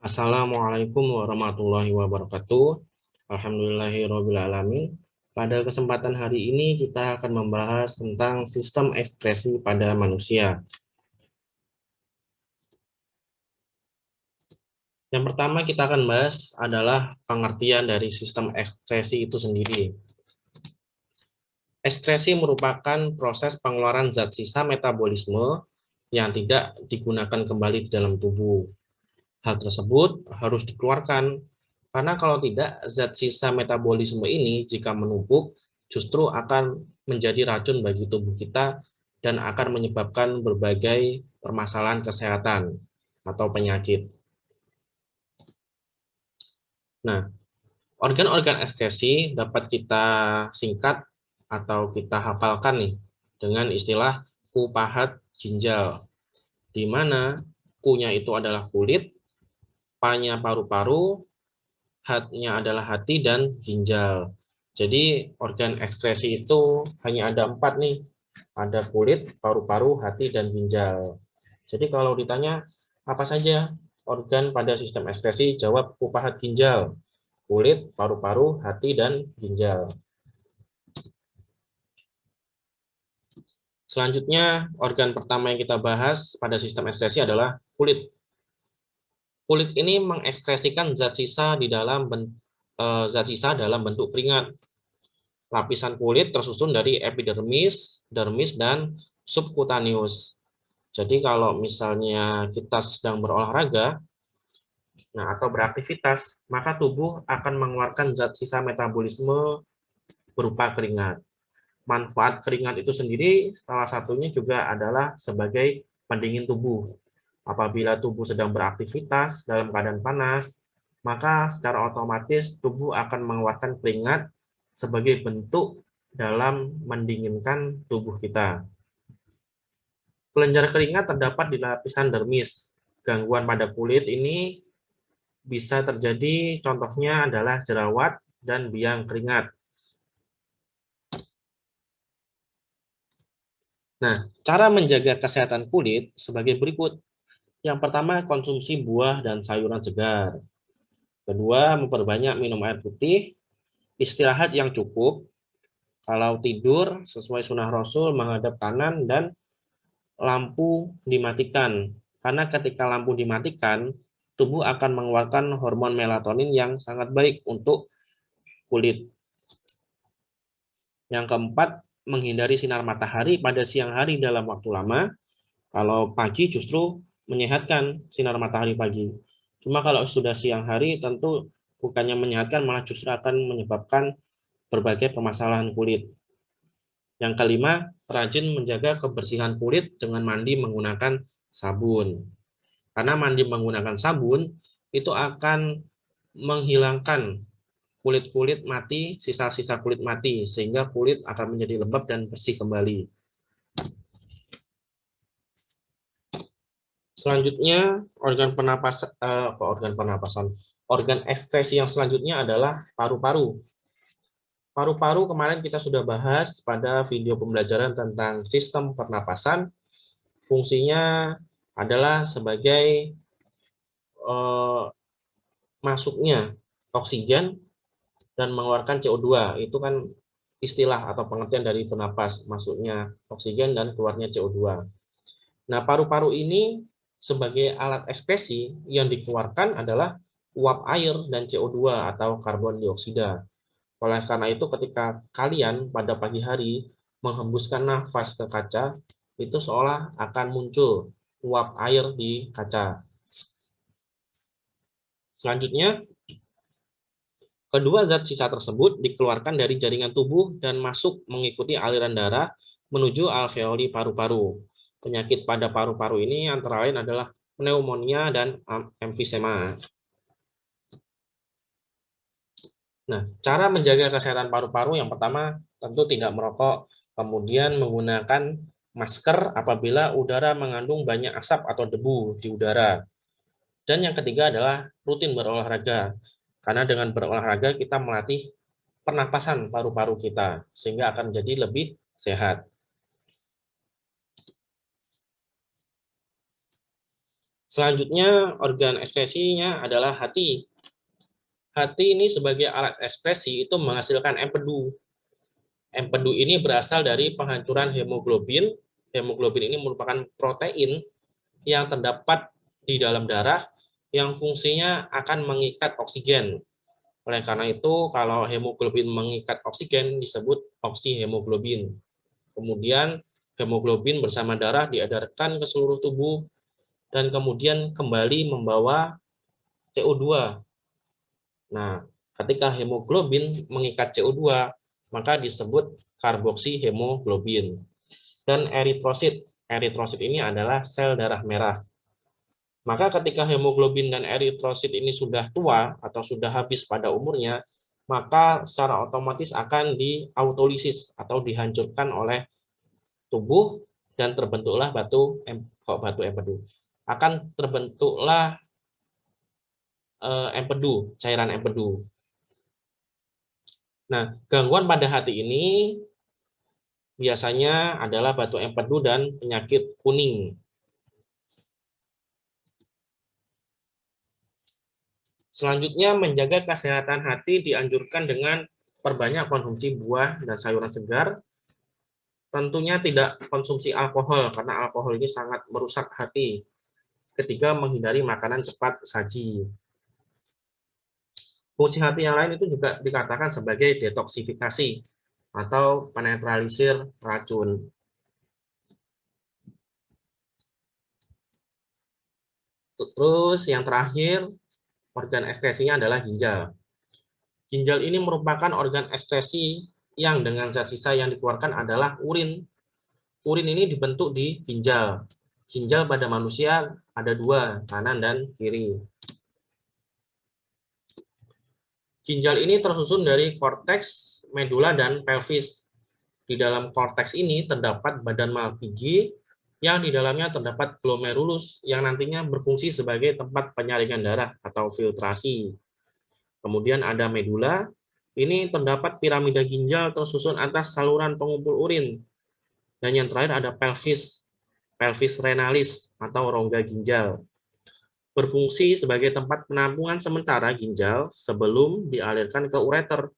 Assalamualaikum warahmatullahi wabarakatuh. Alhamdulillahirrabbilalamin. Pada kesempatan hari ini kita akan membahas tentang sistem ekspresi pada manusia. Yang pertama kita akan bahas adalah pengertian dari sistem ekspresi itu sendiri. Ekskresi merupakan proses pengeluaran zat sisa metabolisme yang tidak digunakan kembali di dalam tubuh. Hal tersebut harus dikeluarkan, karena kalau tidak, zat sisa metabolisme ini jika menumpuk justru akan menjadi racun bagi tubuh kita dan akan menyebabkan berbagai permasalahan kesehatan atau penyakit. Nah, organ-organ ekskresi dapat kita singkat atau kita hafalkan nih dengan istilah ku pahat ginjal, di mana ku-nya itu adalah kulit, pa-nya paru-paru, hat-nya adalah hati, dan ginjal. Jadi organ ekskresi itu hanya ada 4 nih, ada kulit, paru-paru, hati, dan ginjal. Jadi kalau ditanya apa saja organ pada sistem ekskresi, jawab ku pahat ginjal, kulit, paru-paru, hati, dan ginjal. Selanjutnya, organ pertama yang kita bahas pada sistem ekskresi adalah kulit. Kulit ini mengekskresikan zat sisa dalam bentuk keringat. Lapisan kulit tersusun dari epidermis, dermis, dan subkutaneus. Jadi kalau misalnya kita sedang berolahraga, atau beraktivitas, maka tubuh akan mengeluarkan zat sisa metabolisme berupa keringat. Manfaat keringat itu sendiri salah satunya juga adalah sebagai pendingin tubuh. Apabila tubuh sedang beraktivitas dalam keadaan panas, maka secara otomatis tubuh akan mengeluarkan keringat sebagai bentuk dalam mendinginkan tubuh kita. Kelenjar keringat terdapat di lapisan dermis. Gangguan pada kulit ini bisa terjadi, contohnya adalah jerawat dan biang keringat. Nah, cara menjaga kesehatan kulit sebagai berikut. Yang pertama, konsumsi buah dan sayuran segar. Kedua, memperbanyak minum air putih, istirahat yang cukup, kalau tidur sesuai sunnah Rasul menghadap kanan, dan lampu dimatikan. Karena ketika lampu dimatikan, tubuh akan mengeluarkan hormon melatonin yang sangat baik untuk kulit. Yang keempat, menghindari sinar matahari pada siang hari dalam waktu lama. Kalau pagi justru menyehatkan sinar matahari pagi. Cuma kalau sudah siang hari tentu bukannya menyehatkan, malah justru akan menyebabkan berbagai permasalahan kulit. Yang kelima, rajin menjaga kebersihan kulit dengan mandi menggunakan sabun. Karena mandi menggunakan sabun itu akan menghilangkan kulit-kulit mati, sisa-sisa kulit mati, sehingga kulit akan menjadi lembab dan bersih kembali. Selanjutnya, organ ekskresi yang selanjutnya adalah paru-paru. Paru-paru kemarin kita sudah bahas pada video pembelajaran tentang sistem pernapasan. Fungsinya adalah sebagai masuknya oksigen dan mengeluarkan CO2. Itu kan istilah atau pengertian dari bernapas, masuknya oksigen dan keluarnya CO2. Nah, paru-paru ini sebagai alat ekskresi yang dikeluarkan adalah uap air dan CO2 atau karbon dioksida. Oleh karena itu, ketika kalian pada pagi hari menghembuskan nafas ke kaca, itu seolah akan muncul uap air di kaca. Selanjutnya, kedua zat sisa tersebut dikeluarkan dari jaringan tubuh dan masuk mengikuti aliran darah menuju alveoli paru-paru. Penyakit pada paru-paru ini antara lain adalah pneumonia dan emfisema. Nah, cara menjaga kesehatan paru-paru yang pertama tentu tidak merokok, kemudian menggunakan masker apabila udara mengandung banyak asap atau debu di udara. Dan yang ketiga adalah rutin berolahraga. Karena dengan berolahraga kita melatih pernapasan paru-paru kita sehingga akan jadi lebih sehat. Selanjutnya organ ekskresinya adalah hati. Hati ini sebagai alat ekskresi itu menghasilkan empedu. Empedu ini berasal dari penghancuran hemoglobin. Hemoglobin ini merupakan protein yang terdapat di dalam darah yang fungsinya akan mengikat oksigen. Oleh karena itu, kalau hemoglobin mengikat oksigen disebut oksihemoglobin. Kemudian hemoglobin bersama darah diedarkan ke seluruh tubuh dan kemudian kembali membawa CO2. Nah, ketika hemoglobin mengikat CO2, maka disebut karboksihemoglobin. Dan eritrosit. Eritrosit ini adalah sel darah merah. Maka ketika hemoglobin dan eritrosit ini sudah tua atau sudah habis pada umurnya, maka secara otomatis akan diautolisis atau dihancurkan oleh tubuh dan terbentuklah empedu. Akan terbentuklah empedu, cairan empedu. Nah, gangguan pada hati ini biasanya adalah batu empedu dan penyakit kuning. Selanjutnya, menjaga kesehatan hati dianjurkan dengan perbanyak konsumsi buah dan sayuran segar. Tentunya tidak konsumsi alkohol, karena alkohol ini sangat merusak hati. Ketiga, menghindari makanan cepat saji. Fungsi hati yang lain itu juga dikatakan sebagai detoksifikasi atau penetralisir racun. Terus yang terakhir, organ ekskresinya adalah ginjal. Ginjal ini merupakan organ ekskresi yang dengan zat sisa yang dikeluarkan adalah urin. Urin ini dibentuk di ginjal. Ginjal pada manusia ada dua, kanan dan kiri. Ginjal ini tersusun dari korteks, medula, dan pelvis. Di dalam korteks ini terdapat badan Malpighi yang di dalamnya terdapat glomerulus yang nantinya berfungsi sebagai tempat penyaringan darah atau filtrasi. Kemudian ada medula, ini terdapat piramida ginjal tersusun atas saluran pengumpul urin. Dan yang terakhir ada pelvis, pelvis renalis atau rongga ginjal. Berfungsi sebagai tempat penampungan sementara ginjal sebelum dialirkan ke ureter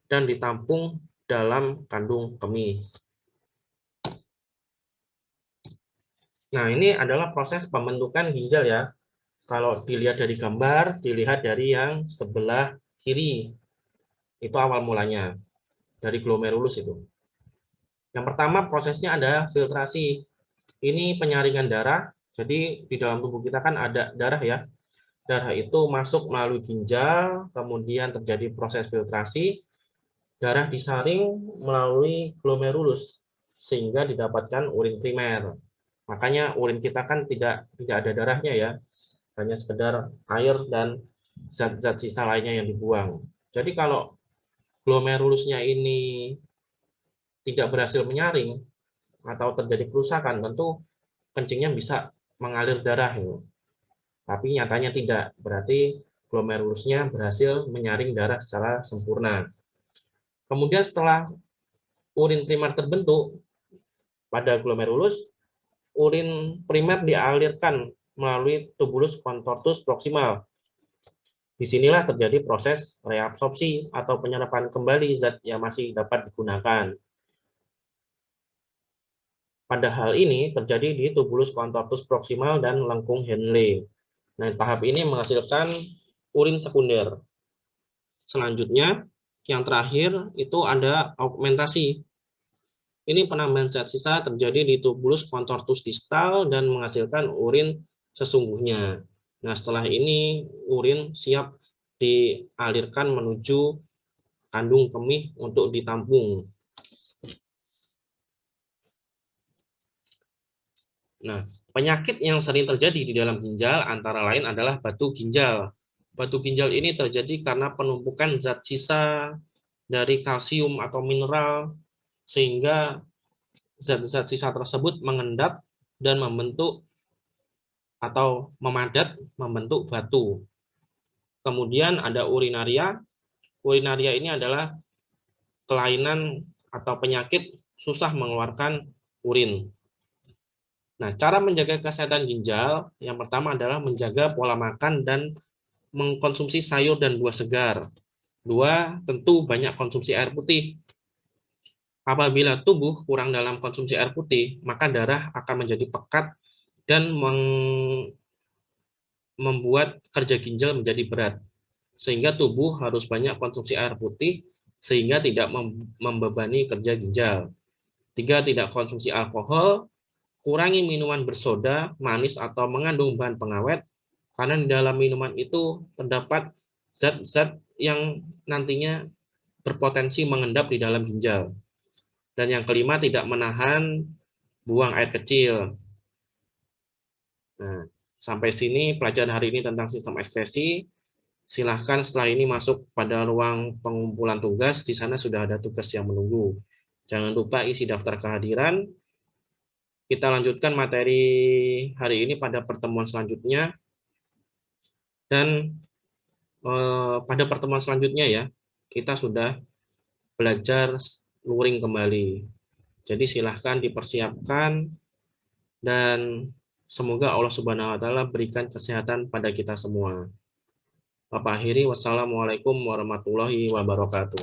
dan ditampung dalam kandung kemih. Nah, ini adalah proses pembentukan ginjal ya. Kalau dilihat dari gambar, dilihat dari yang sebelah kiri. Itu awal mulanya, dari glomerulus itu. Yang pertama prosesnya ada filtrasi. Ini penyaringan darah. Jadi di dalam tubuh kita kan ada darah ya. Darah itu masuk melalui ginjal, kemudian terjadi proses filtrasi. Darah disaring melalui glomerulus sehingga didapatkan urin primer. Makanya urin kita kan tidak ada darahnya ya. Hanya sekedar air dan zat-zat sisa lainnya yang dibuang. Jadi kalau glomerulusnya ini tidak berhasil menyaring atau terjadi kerusakan, tentu kencingnya bisa mengalir darah. Tapi nyatanya tidak, berarti glomerulusnya berhasil menyaring darah secara sempurna. Kemudian setelah urin primer terbentuk pada glomerulus, urin primer dialirkan melalui tubulus contortus proximal. Disinilah terjadi proses reabsorpsi atau penyerapan kembali zat yang masih dapat digunakan. Pada hal ini terjadi di tubulus contortus proximal dan lengkung Henle. Nah, tahap ini menghasilkan urin sekunder. Selanjutnya, yang terakhir itu ada augmentasi. Ini penambahan zat sisa terjadi di tubulus contortus distal dan menghasilkan urin sesungguhnya. Nah, setelah ini urin siap dialirkan menuju kandung kemih untuk ditampung. Nah, penyakit yang sering terjadi di dalam ginjal antara lain adalah batu ginjal. Batu ginjal ini terjadi karena penumpukan zat sisa dari kalsium atau mineral sehingga zat-zat sisa tersebut mengendap dan membentuk atau memadat membentuk batu. Kemudian ada urinaria. Urinaria ini adalah kelainan atau penyakit susah mengeluarkan urin. Nah, cara menjaga kesehatan ginjal yang pertama adalah menjaga pola makan dan mengkonsumsi sayur dan buah segar. Dua, tentu banyak konsumsi air putih. Apabila tubuh kurang dalam konsumsi air putih, maka darah akan menjadi pekat dan membuat kerja ginjal menjadi berat. Sehingga tubuh harus banyak konsumsi air putih sehingga tidak membebani kerja ginjal. Tiga, tidak konsumsi alkohol, kurangi minuman bersoda, manis atau mengandung bahan pengawet, karena di dalam minuman itu terdapat zat-zat yang nantinya berpotensi mengendap di dalam ginjal. Dan yang kelima, tidak menahan buang air kecil. Nah, sampai sini pelajaran hari ini tentang sistem ekskresi. Silahkan setelah ini masuk pada ruang pengumpulan tugas, di sana sudah ada tugas yang menunggu. Jangan lupa isi daftar kehadiran. Kita lanjutkan materi hari ini pada pertemuan selanjutnya. Dan pada pertemuan selanjutnya ya, kita sudah belajar luring kembali. Jadi silahkan dipersiapkan dan semoga Allah Subhanahu wa taala berikan kesehatan pada kita semua. Bapak akhiri, wassalamualaikum warahmatullahi wabarakatuh.